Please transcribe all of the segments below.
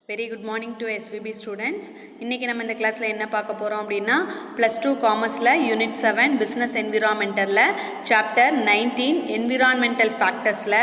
Very good morning to SVB students. இன்றைக்கி நம்ம இந்த கிளாஸில் என்ன பார்க்க போகிறோம் அப்படின்னா +2 காமர்ஸில் UNIT-7 பிஸ்னஸ் என்விரான்மெண்டலில் CHAPTER-19 என்விரான்மெண்டல் ஃபேக்டர்ஸில்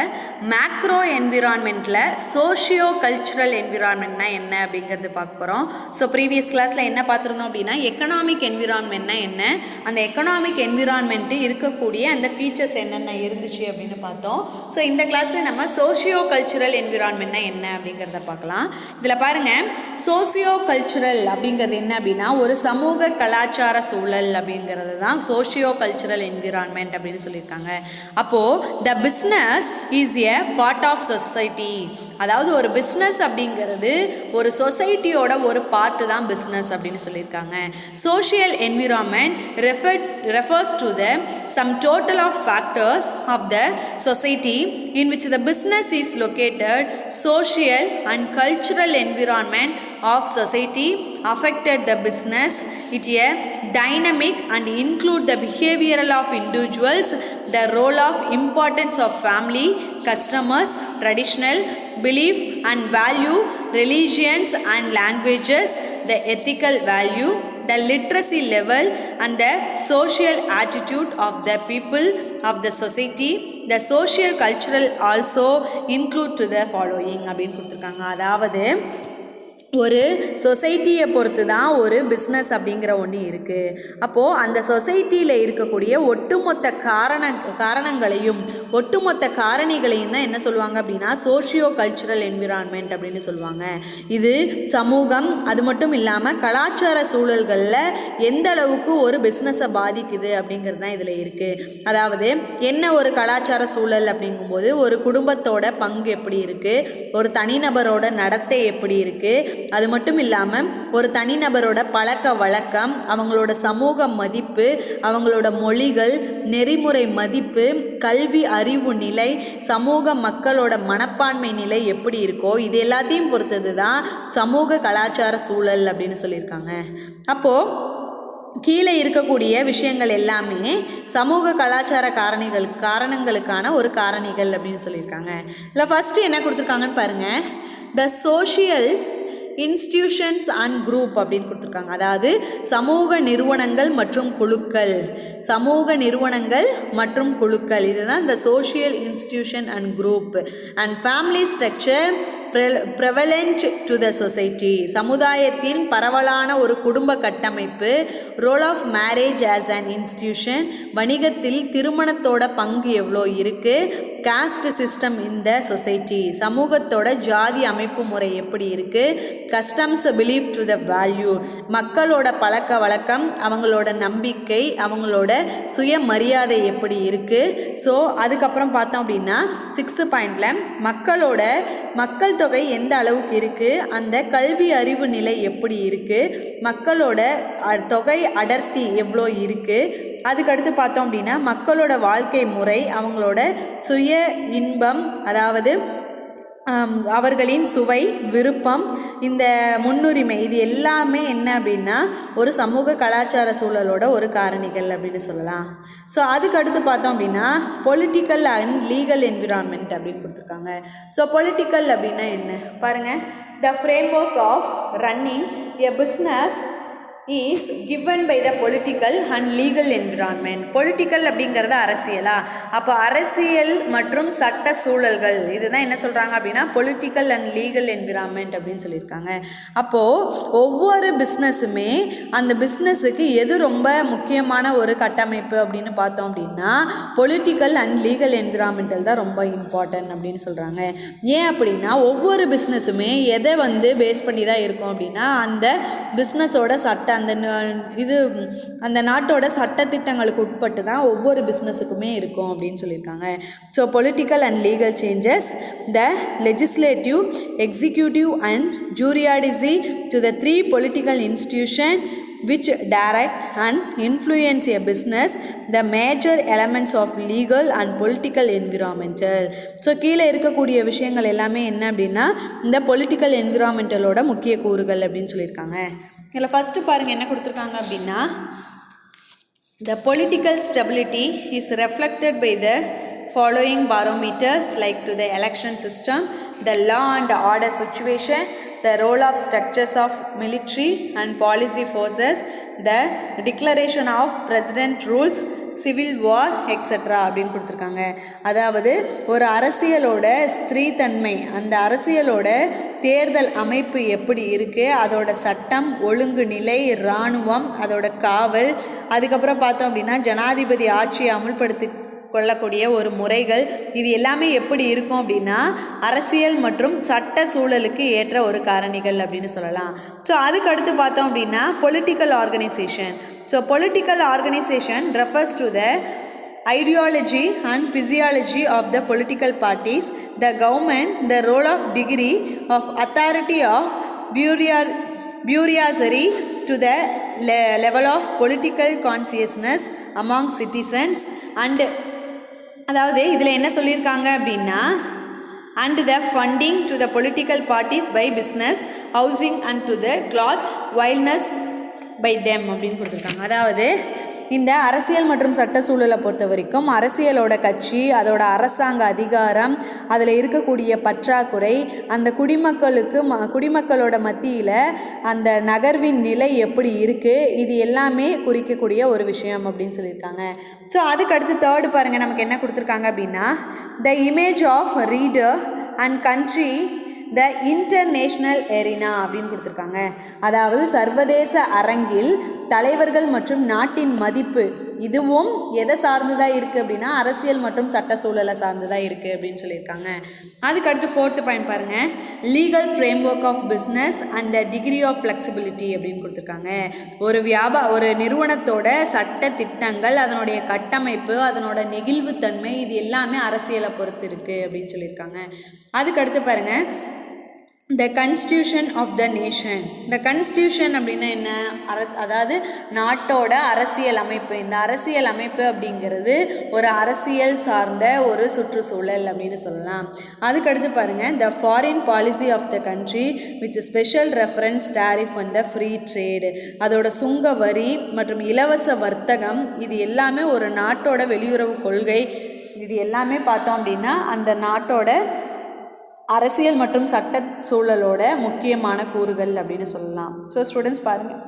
மேக்ரோ என்விரான்மெண்ட்டில் சோஷியோ கல்ச்சுரல் என்விரான்மெண்ட்னா என்ன அப்படிங்கிறது பார்க்க போகிறோம். ஸோ ப்ரீவியஸ் கிளாஸில் என்ன பார்த்துருந்தோம் அப்படின்னா எக்கனாமிக் என்விரான்மெண்ட்னா என்ன, அந்த எக்கனாமிக் என்விரான்மெண்ட்டு இருக்கக்கூடிய அந்த ஃபீச்சர்ஸ் என்னென்ன இருந்துச்சு அப்படின்னு பார்த்தோம். ஸோ இந்த கிளாஸில் நம்ம சோஷியோ கல்ச்சுரல் என்விரான்மெண்ட்னா என்ன அப்படிங்கிறத பார்க்கலாம். இதில் பாருங்கள், சோசியோ கல்ச்சுரல் அப்படிங்கிறது என்ன அப்படின்னா ஒரு சமூக கலாச்சார சூழல் அப்படிங்கிறது தான் சோஷியோ கல்ச்சுரல் என்விரான்மெண்ட் அப்படின்னு சொல்லியிருக்காங்க. அப்போது the business is a part of society, அதாவது ஒரு பிஸ்னஸ் அப்படிங்கிறது ஒரு சொசைட்டியோட ஒரு பார்ட்டு தான் பிஸ்னஸ் அப்படின்னு சொல்லியிருக்காங்க. Social environment refers to the sum total of factors of the society in which the business is located. Social and cultural environment of society affected the business. It is a dynamic and include the behavioral of individuals, the role of importance of family, customers, traditional belief and value, religions and languages, the ethical value, the literacy level and the social attitude of the people of the society. The social cultural also include to the following அப்படின்னு கொடுத்துருக்காங்க. அதாவது ஒரு சொசைட்டியை பொறுத்து தான் ஒரு business அப்படிங்கிற ஒன்று இருக்குது. அப்போது அந்த சொசைட்டியில் இருக்கக்கூடிய ஒட்டுமொத்த காரணங்களையும் ஒட்டுமொத்த காரணிகளையும் தான் என்ன சொல்லுவாங்க அப்படின்னா சோஷியோ கல்ச்சுரல் என்விரான்மெண்ட் அப்படின்னு சொல்லுவாங்க. இது சமூகம், அது மட்டும் இல்லாமல் கலாச்சார சூழல்களில் எந்த அளவுக்கு ஒரு பிஸ்னஸை பாதிக்குது அப்படிங்கிறது தான் இதில் இருக்குது. அதாவது என்ன ஒரு கலாச்சார சூழல் அப்படிங்கும்போது ஒரு குடும்பத்தோட பங்கு எப்படி இருக்குது, ஒரு தனிநபரோட நடத்தை எப்படி இருக்குது, அது மட்டும் இல்லாமல் ஒரு தனிநபரோட பழக்க வழக்கம், அவங்களோட சமூக மதிப்பு, அவங்களோட மொழிகள், நெறிமுறை மதிப்பு, கல்வி அறிவு நிலை, சமூக மக்களோட மனப்பான்மை நிலை எப்படி இருக்கோ இது எல்லாத்தையும் பொறுத்தது தான் சமூக கலாச்சார சூழல் அப்படின்னு சொல்லியிருக்காங்க. அப்போது கீழே இருக்கக்கூடிய விஷயங்கள் எல்லாமே சமூக கலாச்சார காரணங்களுக்கான ஒரு காரணிகள் அப்படின்னு சொல்லியிருக்காங்க. இல்லை ஃபஸ்ட்டு என்ன கொடுத்துருக்காங்கன்னு பாருங்கள், the social institutions and group அப்படின்னு கொடுத்துருக்காங்க. அதாவது சமூக நிறுவனங்கள் மற்றும் குழுக்கள், சமூக நிறுவனங்கள் மற்றும் குழுக்கள், இதுதான் இந்த social institution and group. And family structure prevalent to the society, சமுதாயத்தின் பரவலான ஒரு குடும்ப கட்டமைப்பு, role of marriage as an institution, வணிகத்தில் திருமணத்தோட பங்கு எவ்வளோ இருக்குது, காஸ்ட் சிஸ்டம் இந்த சொசைட்டி, சமூகத்தோட ஜாதி அமைப்பு முறை எப்படி இருக்குது, customs belief to the value, மக்களோட பழக்க வழக்கம், அவங்களோட நம்பிக்கை, அவங்களோட சுயமரியாதை எப்படி இருக்குது. ஸோ அதுக்கப்புறம் பார்த்தோம் அப்படின்னா 6th பாயிண்டில் மக்கள் தொகை எந்த அளவுக்கு இருக்குது, அந்த கல்வி அறிவு நிலை எப்படி இருக்குது, மக்களோட தொகை அடர்த்தி எவ்வளோ இருக்குது. அதுக்கடுத்து பார்த்தோம் அப்படின்னா மக்களோட வாழ்க்கை முறை, அவங்களோட சுய இன்பம், அதாவது அவர்களின் சுவை, விருப்பம், இந்த முன்னுரிமை, இது எல்லாமே என்ன அப்படின்னா ஒரு சமூக கலாச்சார சூழலோட ஒரு காரணிகள் அப்படின்னு சொல்லலாம். ஸோ அதுக்கடுத்து பார்த்தோம் அப்படின்னா பொலிட்டிக்கல் அண்ட் லீகல் என்விரான்மெண்ட் அப்படின்னு கொடுத்துருக்காங்க. ஸோ பொலிட்டிக்கல் அப்படின்னா என்ன பாருங்கள், the framework of running a business is given by the political and legal environment. Political அப்படிங்கிறது அரசியலா, அப்போ அரசியல் மற்றும் சட்ட சூழல்கள் இதுதான் என்ன சொல்கிறாங்க அப்படின்னா பொலிட்டிக்கல் அண்ட் லீகல் என்விரான்மெண்ட் அப்படின்னு சொல்லியிருக்காங்க. அப்போது ஒவ்வொரு பிஸ்னஸுமே அந்த பிஸ்னஸுக்கு எது ரொம்ப முக்கியமான ஒரு கட்டமைப்பு அப்படின்னு பார்த்தோம் அப்படின்னா பொலிட்டிக்கல் அண்ட் லீகல் என்விரான்மெண்டல் தான் ரொம்ப இம்பார்ட்டன்ட் அப்படின்னு சொல்கிறாங்க. ஏன் அப்படின்னா ஒவ்வொரு பிஸ்னஸுமே எதை பேஸ் பண்ணி தான் இருக்கும் அப்படின்னா அந்த பிஸ்னஸோட சட்ட அந்த நாட்டோட சட்டத்திட்டங்களுக்கு உட்பட்டு தான் ஒவ்வொரு பிஸ்னஸுக்குமே இருக்கும் அப்படின்னு சொல்லியிருக்காங்க. So political and legal changes, the legislative, executive and judiciary to the 3 political institution which direct and influence a business, the major elements of legal and political environmental. So கீழே இருக்கக்கூடிய விஷயங்கள் எல்லாமே என்ன அப்படின்னா இந்த பொலிட்டிக்கல் என்விரான்மெண்டலோட முக்கிய கூறுகள் அப்படின்னு சொல்லியிருக்காங்க. இதில் ஃபஸ்ட்டு பாருங்கள் என்ன கொடுத்துருக்காங்க அப்படின்னா the political stability is reflected by the following barometers like to the election system, the law and order situation, the role of structures of military and policy forces, the declaration of president rules, civil war extra அப்படின்னு கொடுத்துருக்காங்க. அதாவது ஒரு அரசியலோட ஸ்திரீத்தன்மை, அந்த அரசியலோட தேர்தல் அமைப்பு எப்படி இருக்குது, அதோட சட்டம் ஒழுங்கு நிலை, இராணுவம், அதோட காவல், அதுக்கப்புறம் பார்த்தோம் அப்படின்னா ஜனாதிபதி ஆட்சியை அமுல்படுத்தி கொள்ளக்கூடிய ஒரு முறைகள், இது எல்லாமே எப்படி இருக்கும் அப்படின்னா அரசியல் மற்றும் சட்ட சூழலுக்கு ஏற்ற ஒரு காரணிகள் அப்படின்னு சொல்லலாம். ஸோ அதுக்கு அடுத்து பார்த்தோம் அப்படின்னா political organisation. So political organisation refers to the ideology and physiology of the political parties, the government, the role of degree of authority of bureaucracy to the level of political consciousness among citizens. And அதாவது இதில் என்ன சொல்லியிருக்காங்க அப்படின்னா and the funding to the political parties by business, housing and to the cloth wildness by them அப்படின்னு கொடுத்துருக்காங்க. அதாவது இந்த அரசியல் மற்றும் சட்ட சூழலை பொறுத்த வரைக்கும் அரசியலோட கட்சி, அதோட அரசாங்க அதிகாரம், அதில் இருக்கக்கூடிய பற்றாக்குறை, அந்த குடிமக்களோட மத்தியில் அந்த நகர்வின் நிலை எப்படி இருக்குது, இது எல்லாமே குறிக்கக்கூடிய ஒரு விஷயம் அப்படின்னு சொல்லியிருக்காங்க. ஸோ அதுக்கடுத்து தேர்டு பாருங்கள், நமக்கு என்ன கொடுத்துருக்காங்க அப்படின்னா the image of reader and country the international arena அப்படின்னு கொடுத்துருக்காங்க. அதாவது சர்வதேச அரங்கில் தலைவர்கள் மற்றும் நாட்டின் மதிப்பு, இதுவும் எதை சார்ந்துதான் இருக்குது அப்படின்னா அரசியல் மற்றும் சட்ட சூழலை சார்ந்துதான் இருக்குது அப்படின்னு சொல்லியிருக்காங்க. அதுக்கடுத்து ஃபோர்த்து பாயிண்ட் பாருங்கள், legal framework of business and the degree of flexibility அப்படின்னு கொடுத்துருக்காங்க. ஒரு நிறுவனத்தோட சட்ட திட்டங்கள், அதனுடைய கட்டமைப்பு, அதனோட நெகிழ்வுத்தன்மை, இது எல்லாமே அரசியலை பொறுத்து இருக்குது அப்படின்னு சொல்லியிருக்காங்க. அதுக்கடுத்து பாருங்கள், த கன்ஸ்டியூஷன் ஆஃப் த நேஷன். இந்த கன்ஸ்டியூஷன் அப்படின்னா என்ன, அதாவது நாட்டோட அரசியல் அமைப்பு. இந்த அரசியல் அமைப்பு அப்படிங்கிறது ஒரு அரசியல் சார்ந்த ஒரு சுற்றுச்சூழல் அப்படின்னு சொல்லலாம். அதுக்கடுத்து பாருங்கள், the foreign policy of the country with special reference tariff and the free trade. அதோட சுங்க வரி மற்றும் இலவச வர்த்தகம், இது எல்லாமே ஒரு நாட்டோட வெளியுறவு கொள்கை. இது எல்லாமே பார்த்தோம் அப்படின்னா அந்த நாட்டோட அரசியல் மற்றும் சட்ட சூழலோட முக்கியமான கூறுகள் அப்படின்னு சொல்லலாம். ஸோ ஸ்டூடெண்ட்ஸ் பாருங்கள்,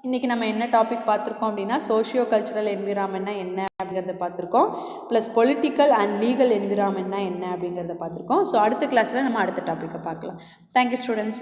இன்றைக்கி நம்ம என்ன டாபிக் பார்த்துருக்கோம் அப்படின்னா சோஷியோ கல்ச்சுரல் என்விரான்மெண்ட்னா என்ன அப்படிங்கிறத பார்த்துருக்கோம், ப்ளஸ் பொலிட்டிக்கல் அண்ட் லீகல் என்விரான்மெண்ட்னா என்ன அப்படிங்கிறத பார்த்துருக்கோம். ஸோ அடுத்த கிளாஸில் நம்ம அடுத்த டாப்பிக்கை பார்க்கலாம். Thank you students.